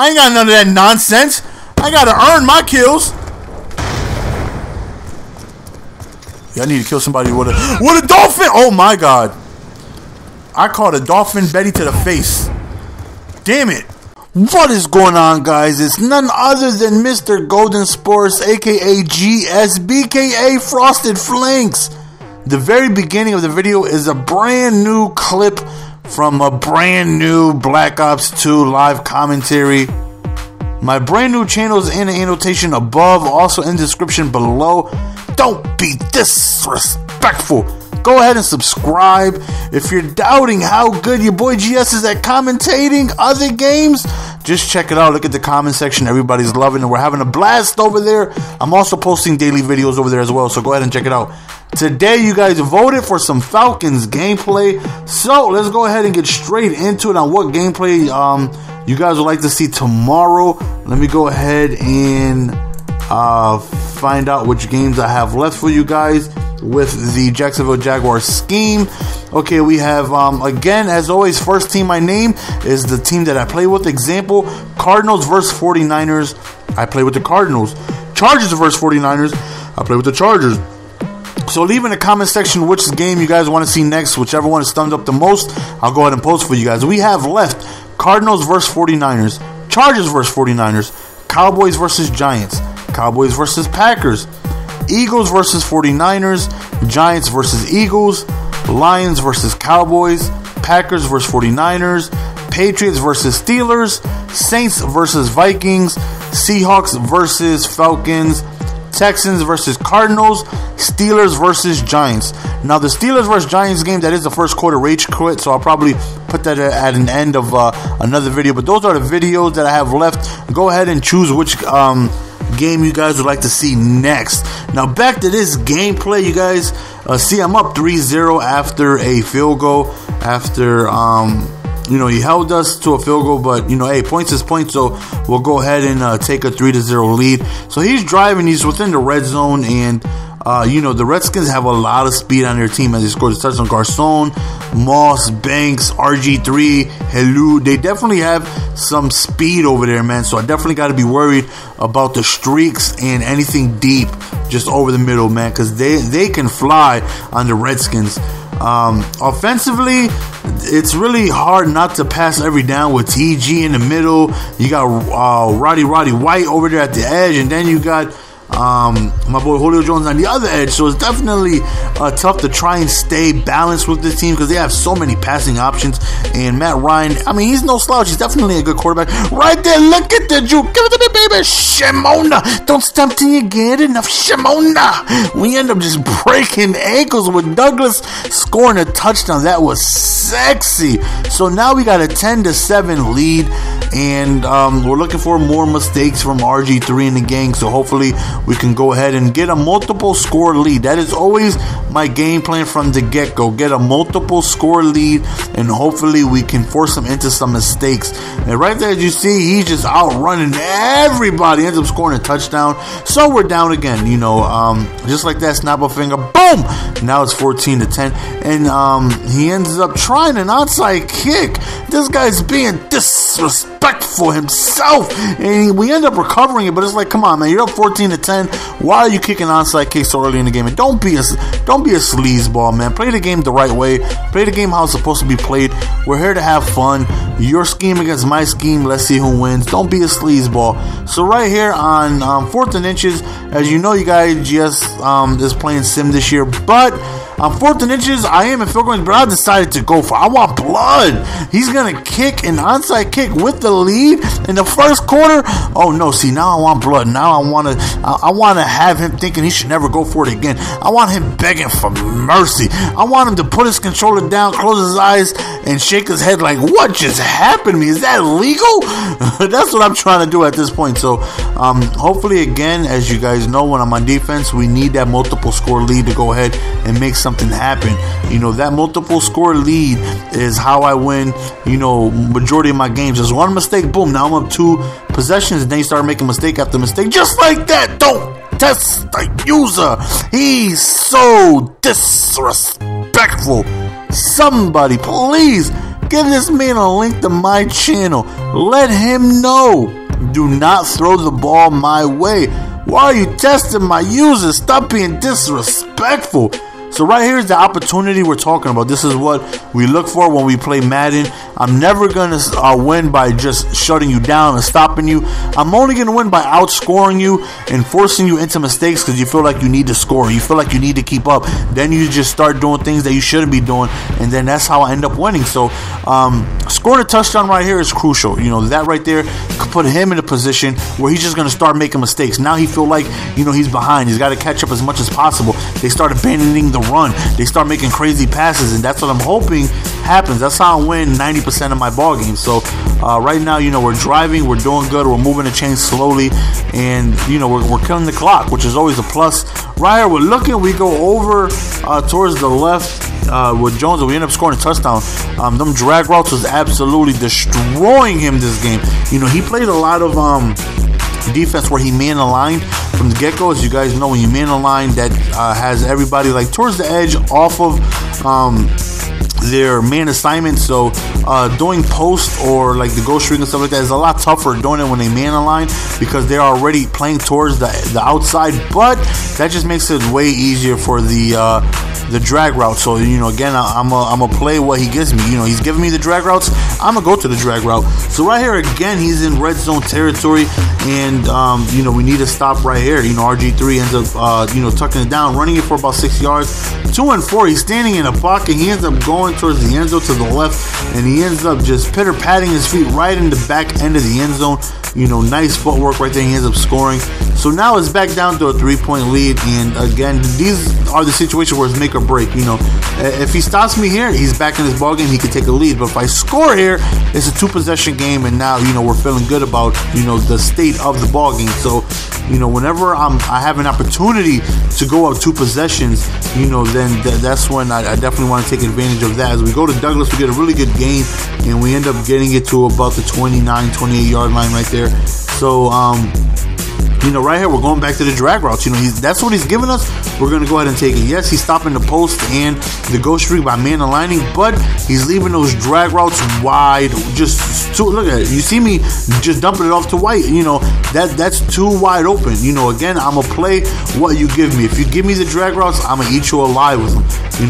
I ain't got none of that nonsense. I gotta earn my kills. Yeah, I need to kill somebody with a dolphin. Oh my god. I caught a dolphin Betty to the face. Damn it. What is going on, guys? It's none other than Mr. Golden Sports, aka GSBKA Frosted Flanks. The very beginning of the video is a brand new clip from a brand new Black Ops 2 live commentary. My brand new channel is in the annotation above, also in the description below. Don't be disrespectful. Go ahead and subscribe. If you're doubting how good your boy GS is at commentating other games, just check it out. Look at the comment section. Everybody's loving it. We're having a blast over there. I'm also posting daily videos over there as well, so go ahead and check it out. Today, you guys voted for some Falcons gameplay, so let's go ahead and get straight into it on what gameplay you guys would like to see tomorrow. Let me go ahead and find out which games I have left for you guys with the Jacksonville Jaguars scheme. Okay, we have, again, as always, first team I name is the team that I play with. Example, Cardinals versus 49ers. I play with the Cardinals. Chargers versus 49ers. I play with the Chargers. So leave in the comment section which game you guys want to see next. Whichever one is thumbs up the most, I'll go ahead and post for you guys. We have left Cardinals versus 49ers. Chargers versus 49ers. Cowboys versus Giants. Cowboys versus Packers. Eagles versus 49ers, Giants versus Eagles, Lions versus Cowboys, Packers versus 49ers, Patriots versus Steelers, Saints versus Vikings, Seahawks versus Falcons, Texans versus Cardinals, Steelers versus Giants. Now the Steelers versus Giants game, that is the first quarter rage quit, so I'll probably put that at an end of another video, but those are the videos that I have left. Go ahead and choose which game you guys would like to see next. Now back to this gameplay, you guys see I'm up 3-0 after a field goal. After he held us to a field goal, but hey, points is points, so we'll go ahead and take a 3-0 lead. So he's driving, he's within the red zone, and the Redskins have a lot of speed on their team as they score the touchdown. Garcon, Moss, Banks, RG3, Helu, they definitely have some speed over there, man. So I definitely got to be worried about the streaks and anything deep just over the middle, man, because they can fly on the Redskins. Offensively, it's really hard not to pass every down with TG in the middle. You got Roddy White over there at the edge, and then you got my boy Julio Jones on the other edge. So it's definitely tough to try and stay balanced with this team because they have so many passing options. And Matt Ryan, I mean, he's no slouch. He's definitely a good quarterback. Right there, look at the juke. Give it to me, baby. Shimona. Don't stop till you get enough. Shimona. We end up just breaking ankles with Douglas scoring a touchdown. That was sexy. So now we got a 10-7 lead. And we're looking for more mistakes from RG3 and the gang. So hopefully we can go ahead and get a multiple score lead. That is always my game plan from the get-go. Get a multiple score lead, and hopefully we can force him into some mistakes. And right there, as you see, he's just outrunning everybody. Ends up scoring a touchdown. So we're down again, just like that, snap a finger, boom! Now it's 14-10. And he ends up trying an onside kick. This guy's being disrespectful himself. And we end up recovering it, but it's like, come on, man, you're up 14-10. Why are you kicking onside kicks so early in the game? And don't be a sleazeball, man. Play the game the right way. Play the game how it's supposed to be played. We're here to have fun. Your scheme against my scheme. Let's see who wins. Don't be a sleazeball. So right here on 4th and inches, as you know, you guys, GS is playing sim this year, but on 4th and inches, I am in field goal, but I decided to go for it. I want blood. He's going to kick an onside kick with the lead in the first quarter. Oh, no. See, now I want blood. Now I want to have him thinking he should never go for it again. I want him begging for mercy. I want him to put his controller down, close his eyes, and shake his head like, what just happened to me? Is that legal? That's what I'm trying to do at this point. So, hopefully, again, as you guys know, when I'm on defense, we need that multiple score lead to go ahead and make something happen. That multiple score lead is how I win, majority of my games. There's one mistake, boom, now I'm up 2 possessions, and then you start making mistake after mistake, just like that. Don't test the user. He's so disrespectful. Somebody, please Give this man a link to my channel. Let him know. Do not throw the ball my way. Why are you testing my users? Stop being disrespectful. So right here is the opportunity we're talking about. This is what we look for when we play Madden. I'm never going to win by just shutting you down and stopping you. I'm only going to win by outscoring you and forcing you into mistakes because you feel like you need to score. You feel like you need to keep up. Then you just start doing things that you shouldn't be doing, and then that's how I end up winning. So scoring a touchdown right here is crucial. That right there could put him in a position where he's just going to start making mistakes. Now he feel like, he's behind. He's got to catch up as much as possible. They start abandoning the run. They start making crazy passes, and that's what I'm hoping happens. That's how I win 90% of my ball games. So right now, we're driving, we're doing good, we're moving the chain slowly, and we're killing the clock, which is always a plus. Right here, we're looking, we go over towards the left with Jones, and we end up scoring a touchdown. Them drag routes was absolutely destroying him this game. He played a lot of defense where he man aligned from the get-go. As you guys know, when you man align, that has everybody like towards the edge off of their man assignment. So doing post or like the ghost string and stuff like that is a lot tougher doing it when they man align because they're already playing towards the outside, but that just makes it way easier for the drag route. So again, I'm gonna play what he gives me. He's giving me the drag routes, I'm gonna go to the drag route. So right here again, he's in red zone territory, and we need to stop right here. RG3 ends up tucking it down, running it for about 6 yards. 2 and 4, he's standing in a pocket. He ends up going towards the end zone to the left, and he ends up just pitter-patting his feet right in the back end of the end zone. Nice footwork right there. He ends up scoring. So now it's back down to a 3-point lead, and again, these are the situations where it's make or break. If he stops me here, he's back in his ball game. He could take a lead, but if I score here, it's a 2-possession game, and now we're feeling good about the state of the ball game. So whenever I have an opportunity to go up 2 possessions, then that's when I definitely want to take advantage of that. As we go to Douglas, we get a really good gain, and we end up getting it to about the 29, 28 yard line right there. So right here, we're going back to the drag routes. That's what he's giving us. We're going to go ahead and take it. Yes, he's stopping the post and the ghost streak by man aligning, but he's leaving those drag routes wide. Look at it. You see me just dumping it off to White. That's too wide open. Again, I'm going to play what you give me. If you give me the drag routes, I'm going to eat you alive with them.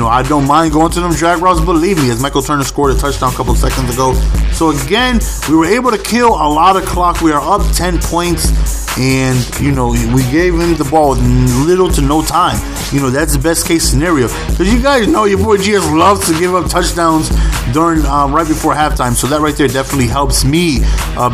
I don't mind going to them drag routes, believe me, as Michael Turner scored a touchdown a couple seconds ago. So again, we were able to kill a lot of clock. We are up 10 points. And we gave him the ball with little to no time. That's the best case scenario, because you guys know your boy GS loves to give up touchdowns during right before halftime. So that right there definitely helps me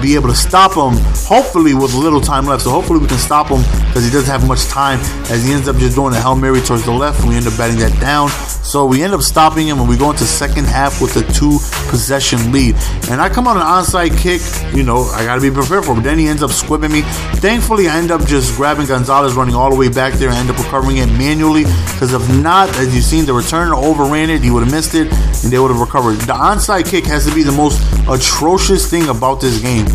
be able to stop him, hopefully with little time left. So hopefully we can stop him, because he doesn't have much time, as he ends up just doing a Hail Mary towards the left, and we end up batting that down. So we end up stopping him, and we go into second half with a 2-possession lead. And I come on an onside kick, I got to be prepared for it. But then he ends up squibbing me. Thankfully, I end up just grabbing Gonzalez, running all the way back there, and end up recovering it manually. Because if not, as you've seen, the returner overran it. He would have missed it, and they would have recovered. The onside kick has to be the most atrocious thing about this game.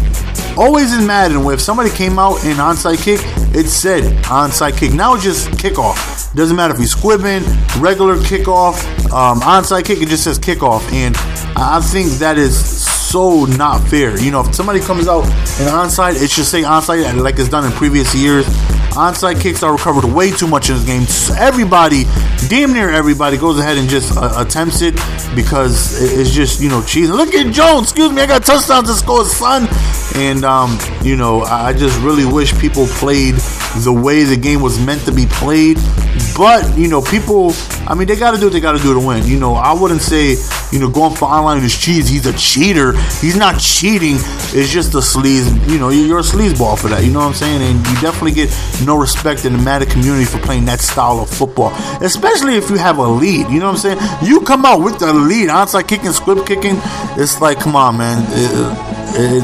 Always in Madden, where if somebody came out in onside kick, it said onside kick. Now it's just kickoff. Doesn't matter if he's squibbing, regular kickoff, onside kick, it just says kickoff. And I think that is so not fair. If somebody comes out in onside, it should say onside like it's done in previous years. Onside kicks are recovered way too much in this game. So everybody, damn near everybody, goes ahead and just attempts it, because it's just, cheating. Look at Jones, excuse me, I got touchdowns to score, son. And, I just really wish people played the way the game was meant to be played. But, people, they got to do what they got to do to win. I wouldn't say, going for online is cheese. He's a cheater. He's not cheating. It's just a sleaze. You're a sleazeball for that. You know what I'm saying? And you definitely get no respect in the Madden community for playing that style of football, especially if you have a lead. You know what I'm saying? You come out with the lead, onside kicking, squib kicking. It's like, come on, man.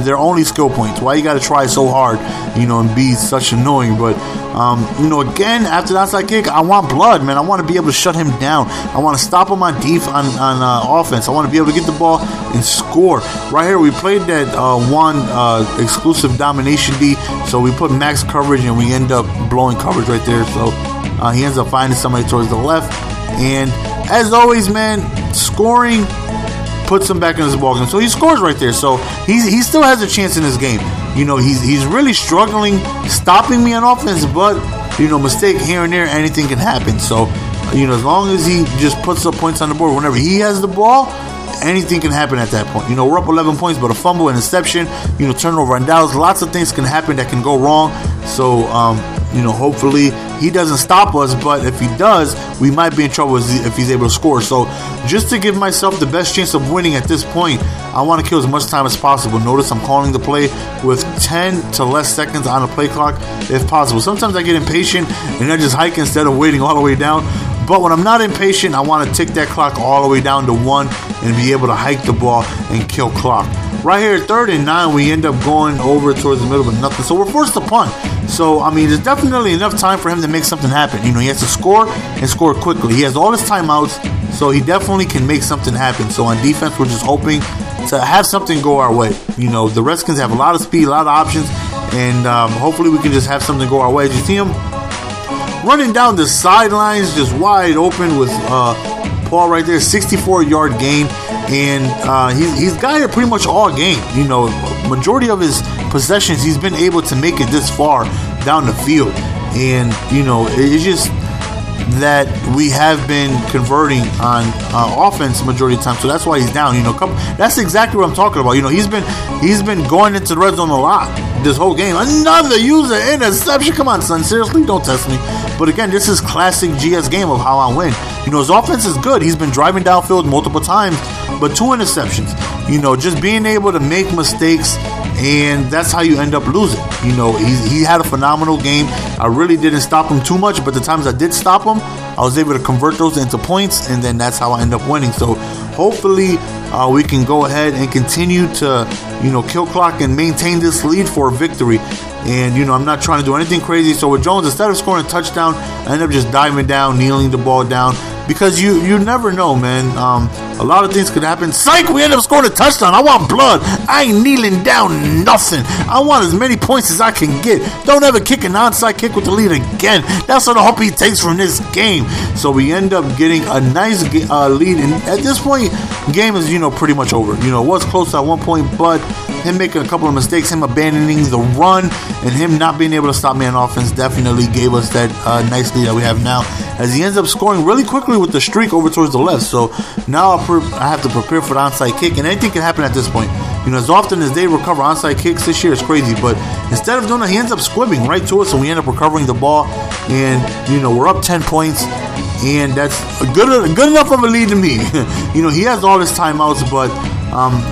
They're only skill points. Why you got to try so hard, and be such annoying? But, again, after the onside kick, I want blood, man. I want to be able to shut him down. I want to stop him on offense. I want to be able to get the ball and score. Right here, we played that one exclusive domination D, so we put max coverage, and we end up blowing coverage right there. So he ends up finding somebody towards the left. And as always, man, scoring puts him back in his ball game. So he scores right there. So he still has a chance in this game. You know, he's really struggling stopping me on offense, but, you know, mistake here and there, anything can happen. So, you know, as long as he just puts up points on the board whenever he has the ball, anything can happen at that point. You know, we're up 11 points, but a fumble, interception, you know, turnover and downs, lots of things can happen that can go wrong. So, you know, hopefully he doesn't stop us, but if he does, we might be in trouble if he's able to score. So just to give myself the best chance of winning at this point, I want to kill as much time as possible. Notice I'm calling the play with 10 to less seconds on the play clock if possible. Sometimes I get impatient and I just hike instead of waiting all the way down. But when I'm not impatient, I want to tick that clock all the way down to 1 and be able to hike the ball and kill clock. Right here, 3rd and 9, we end up going over towards the middle, but nothing. So we're forced to punt. So, I mean, there's definitely enough time for him to make something happen. You know, he has to score and score quickly. He has all his timeouts, so he definitely can make something happen. So on defense, we're just hoping to have something go our way. You know, the Redskins have a lot of speed, a lot of options, and hopefully we can just have something go our way. As you see him running down the sidelines, just wide open with Paul right there, 64-yard gain. And he's got it pretty much all game. You know, majority of his possessions, he's been able to make it this far down the field. And, you know, it's just that we have been converting on offense majority of the time, so that's why he's down. You know, that's exactly what I'm talking about. You know, he's been going into the red zone a lot this whole game. Another user interception. Come on, son. Seriously, don't test me. But again, this is classic GS game of how I win. You know, his offense is good. He's been driving downfield multiple times, but 2 interceptions. You know, just being able to make mistakes, and that's how you end up losing. You know, he had a phenomenal game. I really didn't stop him too much, but the times I did stop him, I was able to convert those into points, and then that's how I end up winning. So hopefully we can go ahead and continue to, you know, kill clock and maintain this lead for a victory. And, you know, I'm not trying to do anything crazy. So with Jones, instead of scoring a touchdown, I end up just diving down, kneeling the ball down. Because you never know, man. A lot of things could happen. Psych, we end up scoring a touchdown. I want blood. I ain't kneeling down nothing. I want as many points as I can get. Don't ever kick an onside kick with the lead again. That's what I hope he takes from this game. So we end up getting a nice lead. And at this point, the game is, you know, pretty much over. You know, it was close at one point, but him making a couple of mistakes, him abandoning the run, and him not being able to stop me on offense definitely gave us that nice lead that we have now, as he ends up scoring really quickly with the streak over towards the left. So now I have to prepare for the onside kick, and anything can happen at this point. You know, as often as they recover onside kicks this year, it's crazy. But instead of doing that, he ends up squibbing right to us, and we end up recovering the ball. And, you know, we're up 10 points, and that's good enough of a lead to me. You know, he has all his timeouts, but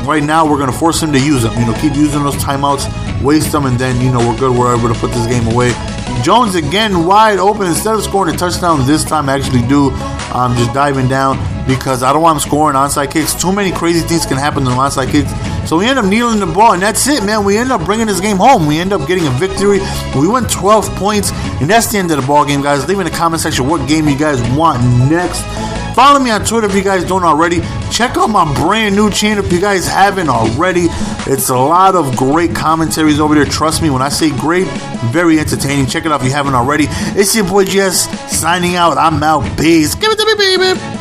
right now we're going to force him to use them. You know, keep using those timeouts, waste them, and then, you know, we're good. We're able to put this game away. Jones again wide open. Instead of scoring a touchdown this time, I actually do just diving down, because I don't want him scoring onside kicks. Too many crazy things can happen in the onside kicks. So we end up kneeling the ball, and that's it, man. We end up bringing this game home. We end up getting a victory. We win 12 points, and that's the end of the ball game, guys. Leave in the comment section what game you guys want next. Follow me on Twitter if you guys don't already. Check out my brand new channel if you guys haven't already. It's a lot of great commentaries over there. Trust me, when I say great, very entertaining. Check it out if you haven't already. It's your boy GS signing out. I'm out. Peace. Give it to me, baby.